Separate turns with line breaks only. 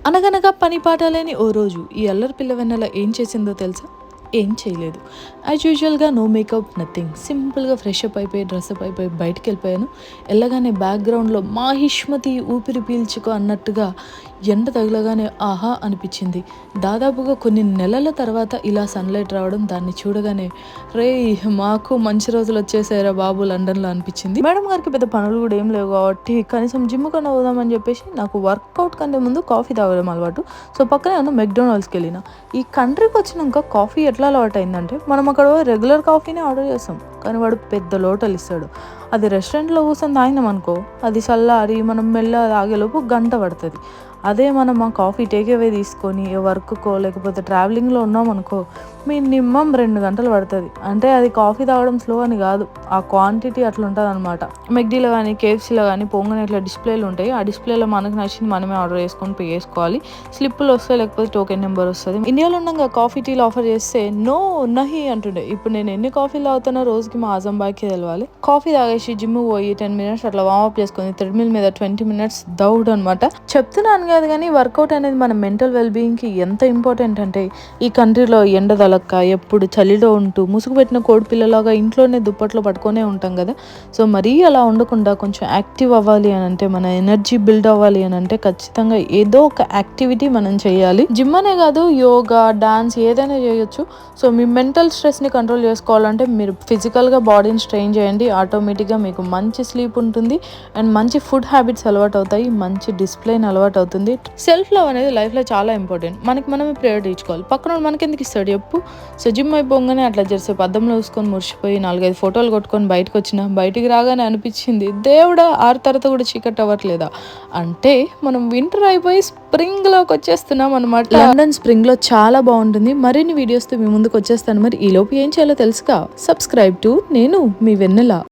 అనగనగా పని పాట లేని ఓ రోజు ఈ అల్లరి పిల్ల వెన్నెల ఏం చేసిందో తెలుసా? ఏం చేయలేదు. యాజ్ యూజువల్‌గా నో మేకప్ నథింగ్. సింపుల్‌గా ఫ్రెష్ అప్ అయిపోయి, డ్రెస్అప్ అయిపోయి బయటికెళ్ళిపోయాను. ఎళ్ళగానే బ్యాక్‌గ్రౌండ్‌లో 'మాహిష్మతి ఊపిరి పీల్చుకో' అన్నట్టుగా ఎండ తగలగానే ఆహా! అనిపిచ్చింది. దాదాపుగా కొన్ని నెలల తర్వాత ఇలా సన్‌లైట్ రావడం, దాన్ని చూడగానే రేయ్! మాకు మంచి రోజులొచ్చేసాయిరా బాబు లండన్‌లో అనిపిచ్చింది. మేడం గారికి పెద్ద పనులు గూడా ఏం లేవు గాబట్టి కనీసం జిమ్‌కన్నా పోదామని జెప్పేసి నాకు వర్కౌట్ కంటే ముందు కాఫీ తాగడం అలవాటు. సో, పక్కనే ఉన్న మెక్‌డొనాల్డ్స్‌కెళ్ళిన. ఈ కంట్రీకొచ్చినంక కాఫీ ఎట్లా అలవాటయిందంటే, మనం అక్కడ రెగ్యులర్ కాఫీనే ఆర్డర్ చేస్తాం. కానీ వాడు పెద్ద లోటలిస్తాడు. అది రెస్టారెంట్‌లో కూర్చొని తాగినామనుకో, అది చల్లారి మనం మెల్లగా తాగేలోపు గంట పడతది. అదే మనం ఆ కాఫీ టేక్ అవే తీసుకొని వర్క్‌కో లేకపోతే ట్రావెలింగ్‌లో ఉన్నామనుకో, మినిమమ్ 2 గంటలు పడతది. అంటే అది కాఫీ తాగడం స్లో అని గాదు. ఆ క్వాంటిటీ అట్లుంటదనమాట. మెక్‌డీలో గానీ, కేఎఫ్‌సీలో గానీ పోంగానే ఇట్లా డిస్‌ప్లేలు ఉంటాయి. ఆ డిస్‌ప్లేలో మనకు నచ్చింది మనమే ఆర్డర్ చేసుకొని పే చేసుకోవాలి. స్లిప్పులొస్తాయి, లేకపోతే టోకెన్ నెంబర్ వస్తది. ఇండియాలో ఉండంగా కాఫీ, టీలు ఆఫర్ చేస్తే నో, నహీ అంటుండే. ఇప్పుడు నేను ఎన్ని కాఫీలు తాగుతానో రోజుకి మా అజం బాయ్‌కే తెలవాలి. కాఫీ తాగేసి జిమ్‌కి పోయి 10 మినిట్స్ అట్లా వార్మప్ చేసుకొని థ్రెడ్‌మిల్ మీద 20 మినిట్స్ దౌడనమాట. చెప్తున్నాను కాదు కానీ వర్కౌట్ అనేది మన మెంటల్ వెల్ బీయింగ్‌కి ఎంత ఇంపార్టెంట్ అంటే, ఈ కంట్రీలో ఎండ తగలక్క ఎప్పుడు చలిలో ఉంటూ ముసుగు పెట్టిన కోడి పిల్లలాగా ఇంట్లోనే దుప్పట్లో పట్టుకొనే ఉంటాం కదా. సో మరీ అలా ఉండకుండా కొంచెం యాక్టివ్ అవ్వాలి అని అంటే, మన ఎనర్జీ బిల్డ్ అవ్వాలి అని అంటే ఖచ్చితంగా ఏదో ఒక యాక్టివిటీ మనం చేయాలి. జిమ్ అనే కాదు, యోగా, డాన్స్ ఏదైనా చేయొచ్చు. సో మీ మెంటల్ స్ట్రెస్ని కంట్రోల్ చేసుకోవాలంటే మీరు ఫిజికల్గా బాడీని స్ట్రెయిన్ చేయండి. ఆటోమేటిక్గా మీకు మంచి స్లీప్ ఉంటుంది అండ్ మంచి ఫుడ్ హ్యాబిట్స్ అలవాటు అవుతాయి. మంచి డిసిప్లిన్ అలవాటు అవుతుంది. సెల్ఫ్ లవ్ అనేది లైఫ్లో చాలా ఇంపార్టెంట్. మనకి మనమే ప్రయారిటీ ఇచ్చుకోవాలి. పక్కన మనకెందుకు ఇస్తాడు చెప్పు. సో జిమ్ అయిపోగానే అట్లా చేసేపు అద్దంలో చూసుకొని మురిసిపోయి 4-5 ఫోటోలు కొట్టుకొని బయటకు వచ్చిన, బయటికి రాగానే అనిపించింది దేవుడా 6 తర్వాత కూడా చీకటి అవ్వట్లేదా అంటే, మనం వింటర్ అయిపోయి స్ప్రింగ్లోకి వచ్చేస్తున్నాం అనమాట. లండన్ స్ప్రింగ్లో చాలా బాగుంటుంది. మరిన్ని వీడియోస్తో మీ ముందుకు వచ్చేస్తాను. మరి ఈలోపు ఏం చేయాలో తెలుసుగా, సబ్స్క్రైబ్ టు నేను మీ వెన్నెల.